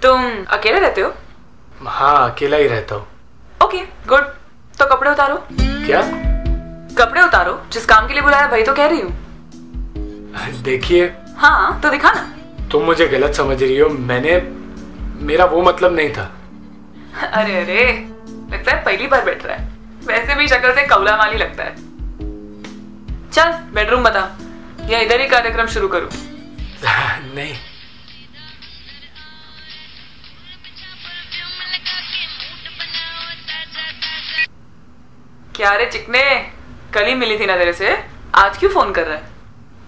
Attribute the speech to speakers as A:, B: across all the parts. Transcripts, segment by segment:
A: तुम अकेले रहते हो?
B: हाँ, अकेला ही रहता हूँ।
A: Okay good. तो कपड़े उतारो।
B: क्या?
A: कपड़े उतारो, जिस काम के लिए बुलाया वही तो कह रही हूँ।
B: देखिए।
A: हाँ तो दिखा ना।
B: तुम मुझे गलत समझ रही हो, मेरा वो मतलब नहीं था।
A: अरे अरे, लगता है पहली बार बैठ रहा है। वैसे भी शक्ल से कौला माली लगता है। चल बेडरूम बता, या इधर ही कार्यक्रम शुरू करूं?
B: नहीं।
A: क्या रे चिकने, कल ही मिली थी ना तेरे से, आज क्यों फोन कर रहा है?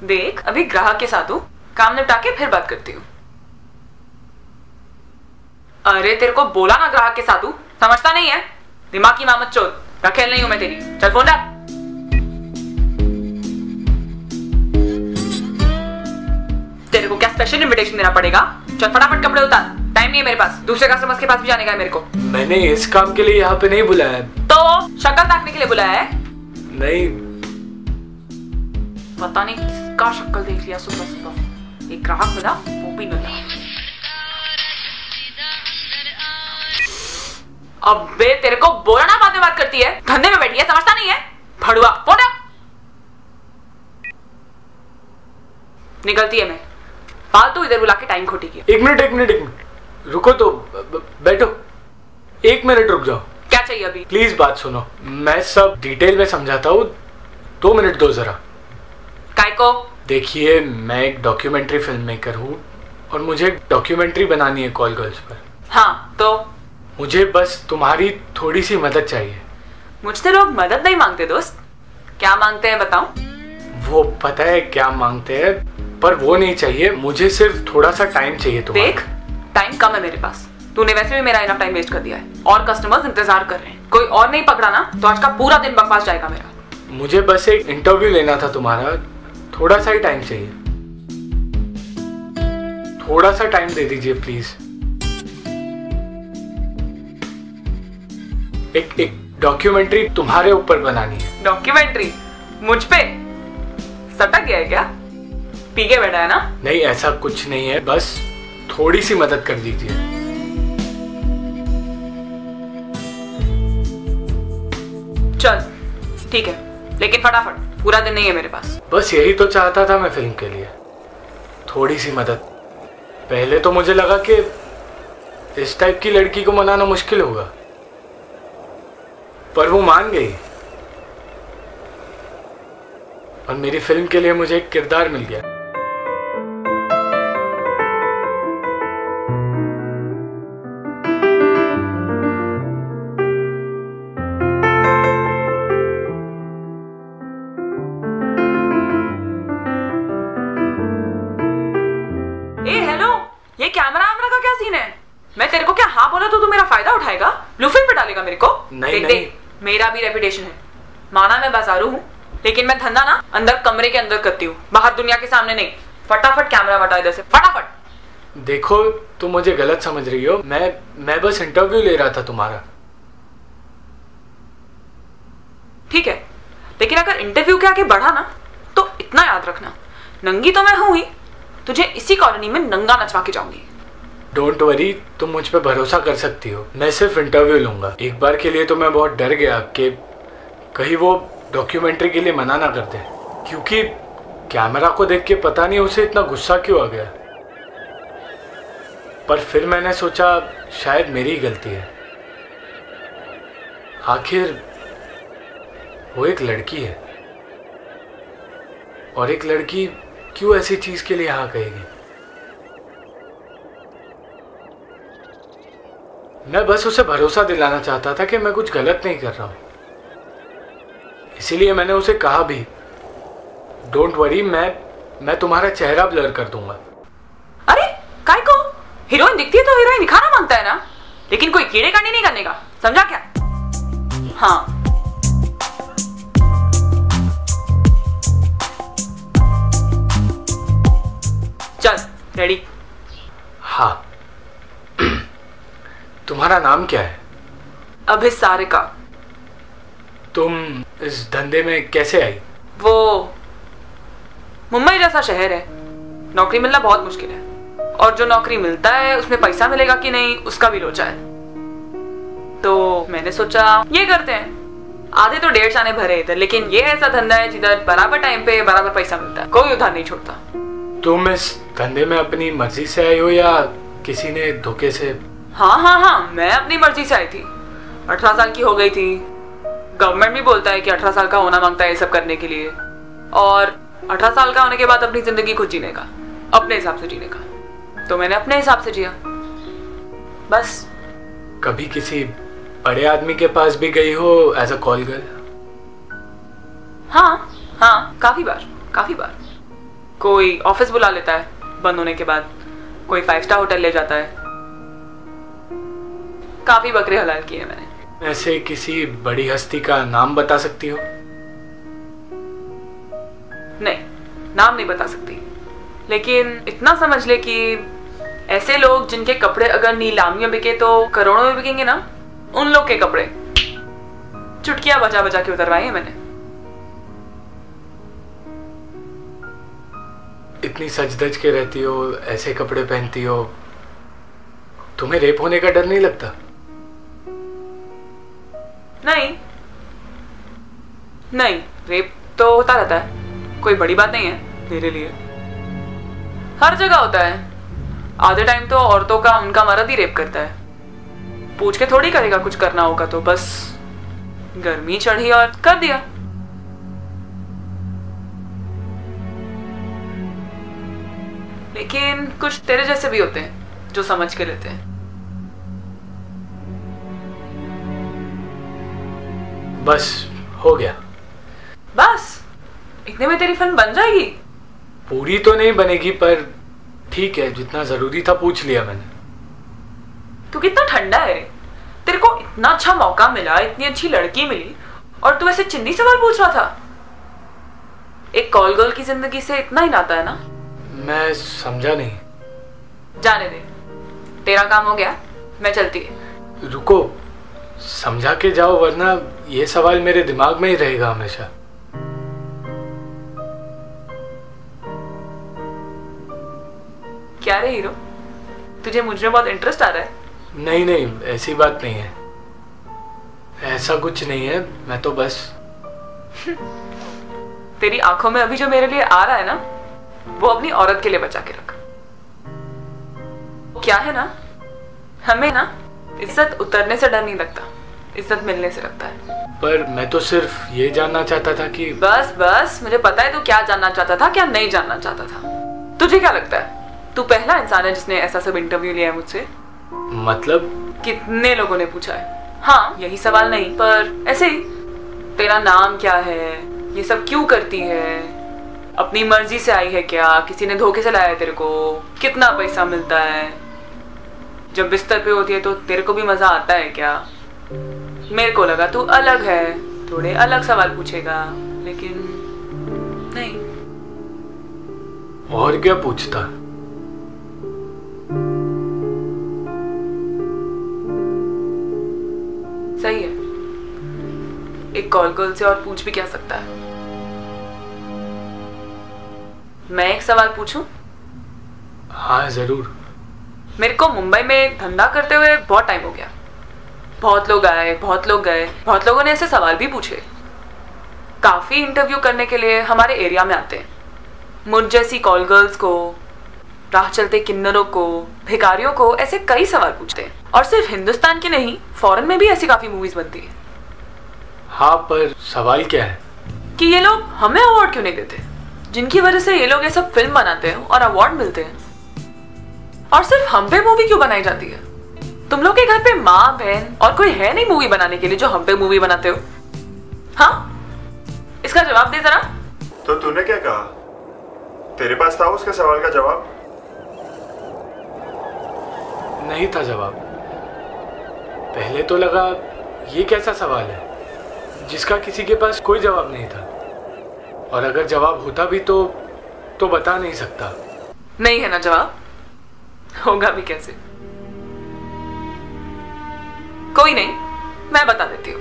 A: देख अभी ग्राहक के साथ हूँ, काम निपटा के फिर बात करती हूँ। अरे तेरे को बोला ना ग्राहक के साथ हूँ, समझता नहीं है? दिमाग की मामत चोद, रखेल नहीं हूं मैं तेरी। चल फोन रख। तेरे को क्या स्पेशल इनविटेशन देना पड़ेगा? चल फटाफट कपड़े उतार, टाइम नहीं है मेरे पास, दूसरे कस्टमर्स के पास भी जाने का है मेरे को।
B: मैंने इस काम के लिए यहाँ पे नहीं बुलाया।
A: तो शक्ल ताकने के लिए बुलाया है?
B: नहीं।
A: पता नहीं किसका शक्ल देख लिया सुबह सुबह। एक ग्राहक मिला, वो भी मिला। अबे तेरे को बोला ना बाद में बात करती है, धंधे में बैठी है, समझता नहीं है? भड़ुआ फोड़ा। निकलती है मैं, फालतू इधर बुला के टाइम खोटी किया।
B: एक मिनट रुको तो, बैठो। 1 मिनट रुक जाओ।
A: क्या चाहिए अभी?
B: प्लीज बात सुनो, मैं सब डिटेल में समझाता हूँ। 2 मिनट दो जरा।
A: काय को?
B: देखिए, मैं एक डॉक्यूमेंट्री फिल्म मेकर हूँ और मुझे डॉक्यूमेंट्री बनानी है कॉल गर्ल्स पर।
A: हाँ तो
B: मुझे बस तुम्हारी थोड़ी सी मदद चाहिए।
A: मुझसे लोग मदद नहीं मांगते दोस्त। क्या मांगते हैं बताऊं?
B: वो पता है क्या मांगते हैं, पर वो नहीं चाहिए। मुझे सिर्फ थोड़ा सा टाइम चाहिए तुम्हारा।
A: देख टाइम कम है मेरे पास, तूने वैसे भी मेरा इनफ टाइम वेस्ट कर दिया है और कस्टमर्स इंतजार कर रहे हैं। कोई और नहीं पकड़ा ना तो आज का पूरा दिन बकवास जाएगा मेरा।
B: मुझे बस एक इंटरव्यू लेना था तुम्हारा, थोड़ा सा ही टाइम चाहिए। थोड़ा सा टाइम दे दीजिए प्लीज। एक डॉक्यूमेंट्री तुम्हारे ऊपर बनानी है।
A: डॉक्यूमेंट्री मुझ पे? सटक गया है क्या? पी के बैठा है ना?
B: नहीं, ऐसा कुछ नहीं है, बस थोड़ी सी मदद कर दीजिए।
A: चल ठीक है, लेकिन फटाफट, पूरा दिन नहीं है मेरे पास।
B: बस यही तो चाहता था मैं फिल्म के लिए, थोड़ी सी मदद। पहले तो मुझे लगा कि इस टाइप की लड़की को मनाना मुश्किल होगा, पर वो मान गई और मेरी फिल्म के लिए मुझे एक किरदार मिल गया।
A: ए हेलो, ये कैमरा का क्या सीन है? मैं तेरे को क्या हाँ बोला तो तू मेरा फायदा उठाएगा, ब्लू फिल्म पे डालेगा मेरे को?
B: नहीं,
A: देख, मेरा भी रेपुटेशन है। माना मैं बाजारू हूँ, लेकिन मैं धंधा ना अंदर कमरे के अंदर करती हूँ, बाहर दुनिया के सामने नहीं। फटाफट कैमरा हटा इधर से, फटाफट।
B: देखो, तुम मुझे गलत समझ रही हो। मैं बस इंटरव्यू ले रहा था तुम्हारा।
A: ठीक है, लेकिन अगर इंटरव्यू के आगे बढ़ा ना तो इतना याद रखना, नंगी तो मैं हूं ही, तुझे इसी कॉलोनी में नंगा नचवा के जाऊंगी।
B: डोंट वरी, तुम मुझ पे भरोसा कर सकती हो। मैं सिर्फ इंटरव्यू लूंगा। एक बार के लिए तो मैं बहुत डर गया कि कहीं वो डॉक्यूमेंट्री के लिए मना ना कर दे, क्योंकि कैमरा को देख के पता नहीं उसे इतना गुस्सा क्यों आ गया। पर फिर मैंने सोचा शायद मेरी ही गलती है। आखिर वो एक लड़की है, और एक लड़की क्यों ऐसी चीज के लिए हाँ कहेगी। मैं बस उसे भरोसा दिलाना चाहता था कि मैं कुछ गलत नहीं कर रहा हूं, इसीलिए मैंने उसे कहा भी, डोंट वरी, मैं तुम्हारा चेहरा ब्लर कर दूंगा।
A: अरे काय को? हीरोइन दिखती है तो हीरोइन दिखाना मांगता है ना, लेकिन कोई कीड़े कांडी नहीं करने का, समझा क्या? हाँ चल रेडी?
B: हाँ। तुम्हारा नाम क्या है?
A: अभिसारिका।
B: तुम इस धंधे में कैसे आई?
A: वो मुंबई जैसा शहर है, नौकरी मिलना बहुत मुश्किल है, और जो नौकरी मिलता है उसमें पैसा मिलेगा कि नहीं उसका भी लोचा है। तो मैंने सोचा ये करते हैं। आधे तो 1.5 आने भरे इधर, लेकिन ये ऐसा धंधा है जिधर बराबर टाइम पे बराबर पैसा मिलता है, कोई उधार नहीं छोड़ता।
B: तुम इस धंधे में अपनी मर्जी से आई हो या किसी ने धोखे से?
A: हाँ, मैं अपनी मर्जी से आई थी। 18 साल की हो गई थी। गवर्नमेंट भी बोलता है कि 18 साल का होना मांगता है ये सब करने के लिए, और 18 साल का होने के बाद अपनी जिंदगी खुद जीने का, अपने हिसाब से जीने का। तो मैंने अपने हिसाब से जिया, बस।
B: कभी किसी बड़े आदमी के पास भी गई हो एज अ कॉल गर्ल?
A: हाँ, काफी बार। कोई ऑफिस बुला लेता है बंद होने के बाद, कोई 5 स्टार होटल ले जाता है। काफी बकरे हलाल किए मैंने।
B: ऐसे किसी बड़ी हस्ती का नाम बता सकती हो?
A: नहीं, नाम नहीं बता सकती, लेकिन इतना समझ ले कि ऐसे लोग जिनके कपड़े अगर नीलामी में बिके तो करोड़ों में बिकेंगे ना, उन लोग के कपड़े चुटकियां बजा बजा के उतरवाए हैं मैंने।
B: इतनी सज धज के रहती हो, ऐसे कपड़े पहनती हो, तुम्हें रेप होने का डर नहीं लगता?
A: नहीं, रेप तो होता रहता है, कोई बड़ी बात नहीं है मेरे लिए। हर जगह होता है। आधे टाइम तो औरतों का उनका मर्द ही रेप करता है, पूछ के थोड़ी करेगा। कुछ करना होगा तो बस गर्मी चढ़ी और कर दिया। लेकिन कुछ तेरे जैसे भी होते हैं जो समझ के लेते हैं।
B: बस हो गया।
A: बस इतने में तेरी फिल्म बन जाएगी?
B: पूरी तो नहीं बनेगी, पर ठीक है, जितना जरूरी था पूछ लिया मैंने।
A: तू कितना ठंडा है रे। तेरे को इतना अच्छा मौका मिला, इतनी अच्छी लड़की मिली, और तू ऐसे चिंदी सवाल पूछ रहा था। एक कॉल गर्ल की जिंदगी से इतना ही नाता है ना।
B: मैं समझा नहीं।
A: जाने दे, तेरा काम हो गया, मैं चलती है।
B: रुको, समझा के जाओ, वरना ये सवाल मेरे दिमाग में ही रहेगा हमेशा।
A: क्या रे हीरो, तुझे मुझ में बहुत इंटरेस्ट आ रहा है?
B: नहीं, ऐसी बात नहीं है, ऐसा कुछ नहीं है। मैं तो बस
A: तेरी आंखों में अभी जो मेरे लिए आ रहा है ना, वो अपनी औरत के लिए बचा के रख। क्या है ना, हमें ना इज्जत उतरने से डर नहीं लगता, इज्जत मिलने से लगता है।
B: पर मैं तो सिर्फ ये जानना चाहता था कि
A: बस मुझे पता है तू क्या जानना चाहता था, क्या नहीं जानना चाहता था। तुझे क्या लगता है तू पहला इंसान है जिसने ऐसा सब इंटरव्यू लिया है मुझसे?
B: मतलब
A: कितने लोगों ने पूछा है। हाँ, यही सवाल नहीं, पर ऐसे ही, तेरा नाम क्या है, ये सब क्यों करती है, अपनी मर्जी से आई है क्या, किसी ने धोखे से लाया है तेरे को, कितना पैसा मिलता है, जब बिस्तर पे होती है तो तेरे को भी मजा आता है क्या। मेरे को लगा तू अलग है, थोड़े अलग सवाल पूछेगा, लेकिन नहीं।
B: और क्या पूछता?
A: सही है, एक कॉल गर्ल से और पूछ भी क्या सकता है। मैं एक सवाल पूछूं?
B: हाँ जरूर।
A: मेरे को मुंबई में धंधा करते हुए बहुत टाइम हो गया। बहुत लोग आए, बहुत लोग गए, बहुत लोगों ने ऐसे सवाल भी पूछे। काफी इंटरव्यू करने के लिए हमारे एरिया में आते हैं। मुझ जैसी कॉल गर्ल्स को, राह चलते किन्नरों को, भिखारियों को ऐसे कई सवाल पूछते हैं। और सिर्फ हिंदुस्तान की नहीं, फॉरेन में भी ऐसी काफी मूवीज बनती है।
B: हाँ, पर सवाल क्या है
A: कि ये लोग हमें अवार्ड क्यों नहीं देते, जिनकी वजह से ये लोग ये सब फिल्म बनाते हैं और अवार्ड मिलते हैं, और सिर्फ हम पे मूवी क्यों बनाई जाती है। तुम लोग के घर पे माँ बहन और कोई है नहीं मूवी बनाने के लिए जो हम पे मूवी बनाते हो? हाँ, इसका जवाब दे जरा।
C: तो तूने क्या कहा? तेरे पास था उसके सवाल का जवाब?
B: नहीं था जवाब। पहले तो लगा ये कैसा सवाल है जिसका किसी के पास कोई जवाब नहीं था, और अगर जवाब होता भी तो बता नहीं सकता।
A: नहीं है ना जवाब, होगा भी कैसे। कोई नहीं, मैं बता देती हूँ।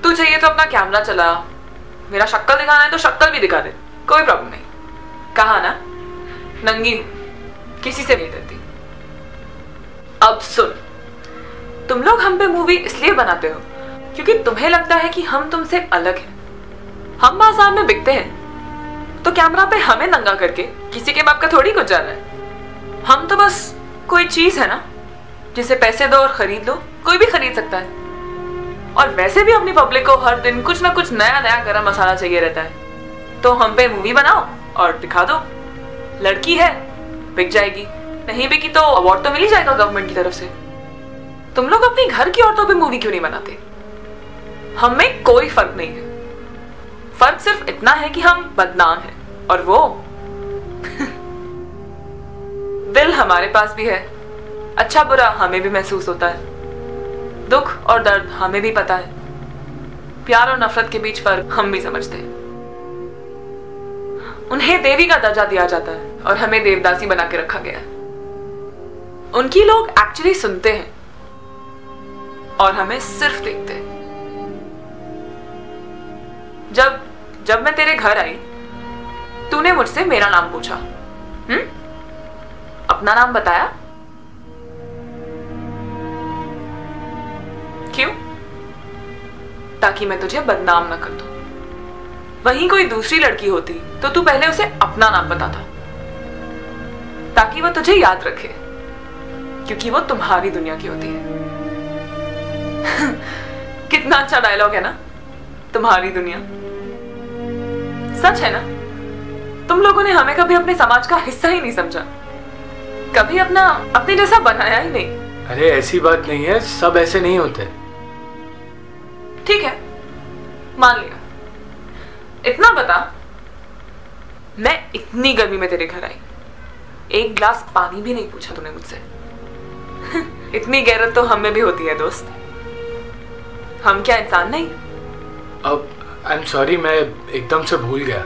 A: तू चाहिए तो अपना कैमरा चला, मेरा शक्ल दिखाना है तो शक्ल भी दिखा दे, कोई प्रॉब्लम नहीं। कहा ना, नंगी हूं, किसी से नहीं डरती। अब सुन, तुम लोग हम पे मूवी इसलिए बनाते हो क्योंकि तुम्हें लगता है कि हम तुमसे अलग हैं। हम बाजार में बिकते हैं तो कैमरा पे हमें नंगा करके किसी के बाप का थोड़ी कुछ जाना है। हम तो बस कोई चीज है ना जिसे पैसे दो और खरीद लो, कोई भी खरीद सकता है। और वैसे भी अपनी पब्लिक को हर दिन कुछ ना कुछ नया नया गरम मसाला चाहिए रहता है। तो हम पे मूवी बनाओ और दिखा दो, लड़की है बिक जाएगी, नहीं बिकी तो अवार्ड तो मिल ही जाएगा गवर्नमेंट की तरफ से। तुम लोग अपनी घर की औरतों पे मूवी क्यों नहीं बनाते? हम में कोई फर्क नहीं है, फर्क सिर्फ इतना है कि हम बदनाम हैं और वो दिल हमारे पास भी है, अच्छा बुरा हमें भी महसूस होता है, दुख और दर्द हमें भी पता है, प्यार और नफरत के बीच फर्क हम भी समझते हैं। उन्हें देवी का दर्जा दिया जाता है और हमें देवदासी बना के रखा गया है। उनकी लोग एक्चुअली सुनते हैं और हमें सिर्फ देखते हैं। जब मैं तेरे घर आई तूने मुझसे मेरा नाम पूछा, अपना नाम बताया? क्यों? ताकि मैं तुझे बदनाम ना कर दूं। वहीं कोई दूसरी लड़की होती तो तू पहले उसे अपना नाम बताता ताकि वो तुझे याद रखे, क्योंकि वो तुम्हारी दुनिया की होती है। कितना अच्छा डायलॉग है ना, तुम्हारी दुनिया। सच है ना, तुम लोगों ने हमें कभी अपने समाज का हिस्सा ही नहीं समझा, कभी अपने जैसा बनाया ही नहीं।
B: अरे ऐसी बात नहीं है, सब ऐसे नहीं होते।
A: ठीक है, मान लिया। इतना बता, मैं इतनी गर्मी में तेरे घर आई, एक गिलास पानी भी नहीं पूछा तूने मुझसे। इतनी गैरत तो हम में भी होती है दोस्त, हम क्या इंसान नहीं?
B: अब आई एम सॉरी, मैं एकदम से भूल गया।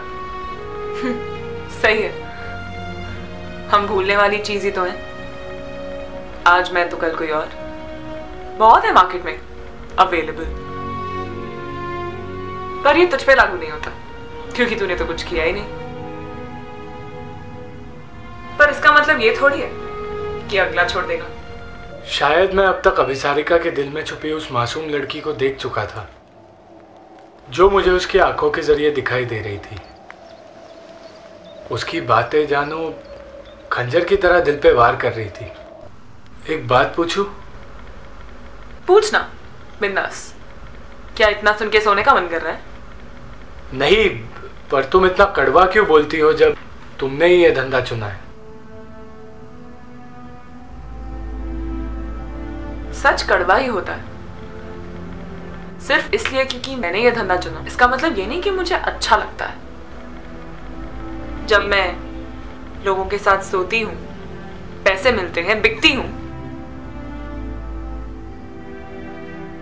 A: सही है, हम भूलने वाली चीज ही तो है। आज मैं तो कल कोई और, बहुत है मार्केट में अवेलेबल, पर ये तुझ पे लागू नहीं होता क्योंकि तूने तो कुछ किया ही नहीं। पर इसका मतलब ये थोड़ी है कि अगला छोड़ देगा।
B: शायद मैं अब तक अभिसारिका के दिल में छुपी उस मासूम लड़की को देख चुका था जो मुझे उसकी आंखों के जरिए दिखाई दे रही थी। उसकी बातें जानो खंजर की तरह दिल पे वार कर रही थी। एक बात पूछूं?
A: पूछना बिंदास। क्या इतना सुन के सोने का मन कर रहा है?
B: नहीं, पर तुम इतना कड़वा क्यों बोलती हो जब तुमने ही यह धंधा चुना है?
A: सच कड़वा ही होता है, सिर्फ इसलिए क्योंकि मैंने यह धंधा चुना। इसका मतलब ये नहीं कि मुझे अच्छा लगता है। जब मैं लोगों के साथ सोती हूं, पैसे मिलते हैं, बिकती हूं,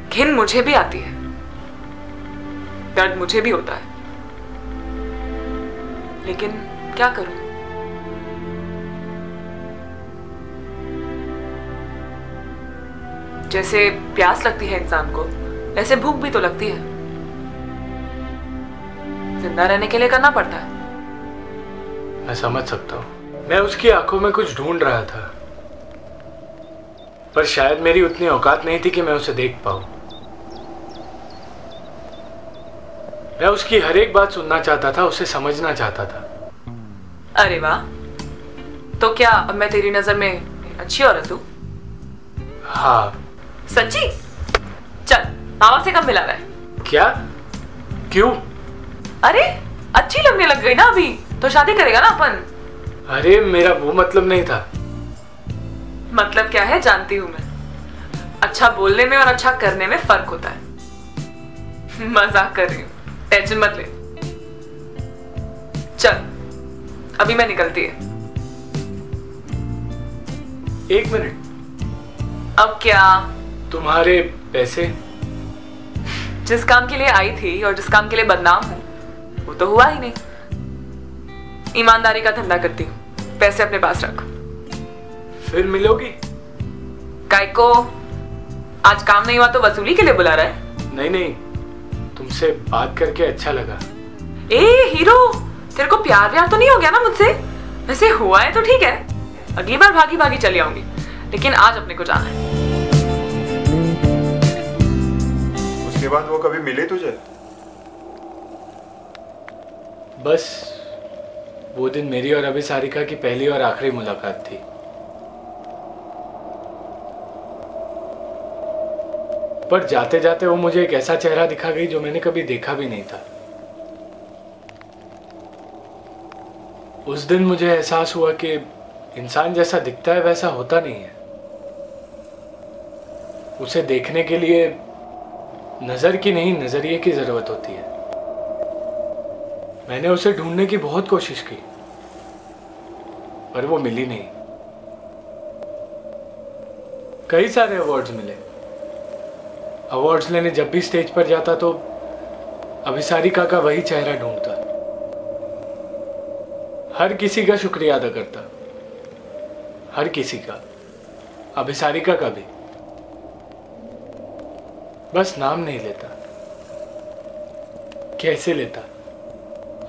A: घिन मुझे भी आती है, दर्द मुझे भी होता है, लेकिन क्या करूं? जैसे प्यास लगती है इंसान को, ऐसे भूख भी तो लगती है। जिंदा रहने के लिए करना पड़ता है।
B: मैं समझ सकता हूं। मैं उसकी आंखों में कुछ ढूंढ रहा था, पर शायद मेरी उतनी औकात नहीं थी कि मैं उसे देख पाऊं। मैं उसकी हर एक बात सुनना चाहता था, उसे समझना चाहता था।
A: अरे वाह, तो क्या अब मैं तेरी नजर में अच्छी औरत हूं?
B: हाँ।
A: सच्ची? चल, मामा से कब मिला रहा है?
B: क्या? क्यों?
A: अरे अच्छी लगने लग गई ना अभी, तो शादी करेगा ना अपन?
B: अरे मेरा वो मतलब नहीं था।
A: मतलब क्या है जानती हूं मैं। अच्छा बोलने में और अच्छा करने में फर्क होता है। मजाक कर रही हूं, टेंशन मत ले। चल अभी मैं निकलती है।
B: 1 मिनट।
A: अब क्या?
B: तुम्हारे पैसे?
A: जिस काम के लिए आई थी और जिस काम के लिए बदनाम हूं वो तो हुआ ही नहीं। ईमानदारी का धंधा करती हूँ, पैसे अपने पास रख।
B: फिर मिलोगी?
A: काय को? आज काम नहीं हुआ तो वसूली के लिए बुला रहा है?
B: नहीं नहीं, तुमसे बात करके अच्छा लगा।
A: ए हीरो, तेरे को प्यार व्यार तो नहीं हो गया ना मुझसे? वैसे हुआ है तो ठीक है, अगली बार भागी भागी चली आऊंगी, लेकिन आज अपने को जाना है।
C: उसके बाद वो कभी मिले तुझे?
B: बस वो दिन मेरी और अभिसारिका की पहली और आखिरी मुलाकात थी। पर जाते जाते वो मुझे एक ऐसा चेहरा दिखा गई जो मैंने कभी देखा भी नहीं था। उस दिन मुझे एहसास हुआ कि इंसान जैसा दिखता है वैसा होता नहीं है। उसे देखने के लिए नजर की नहीं, नजरिए की जरूरत होती है। मैंने उसे ढूंढने की बहुत कोशिश की, पर वो मिली नहीं। कई सारे अवार्ड्स मिले। अवार्ड्स लेने जब भी स्टेज पर जाता तो अभिसारिका का वही चेहरा ढूंढता, हर किसी का शुक्रिया अदा करता, हर किसी का, अभिसारिका का भी। बस नाम नहीं लेता। कैसे लेता?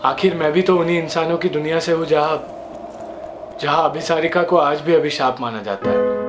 B: आखिर मैं भी तो उन्हीं इंसानों की दुनिया से हूं जहां अभिसारिका को आज भी अभिशाप माना जाता है।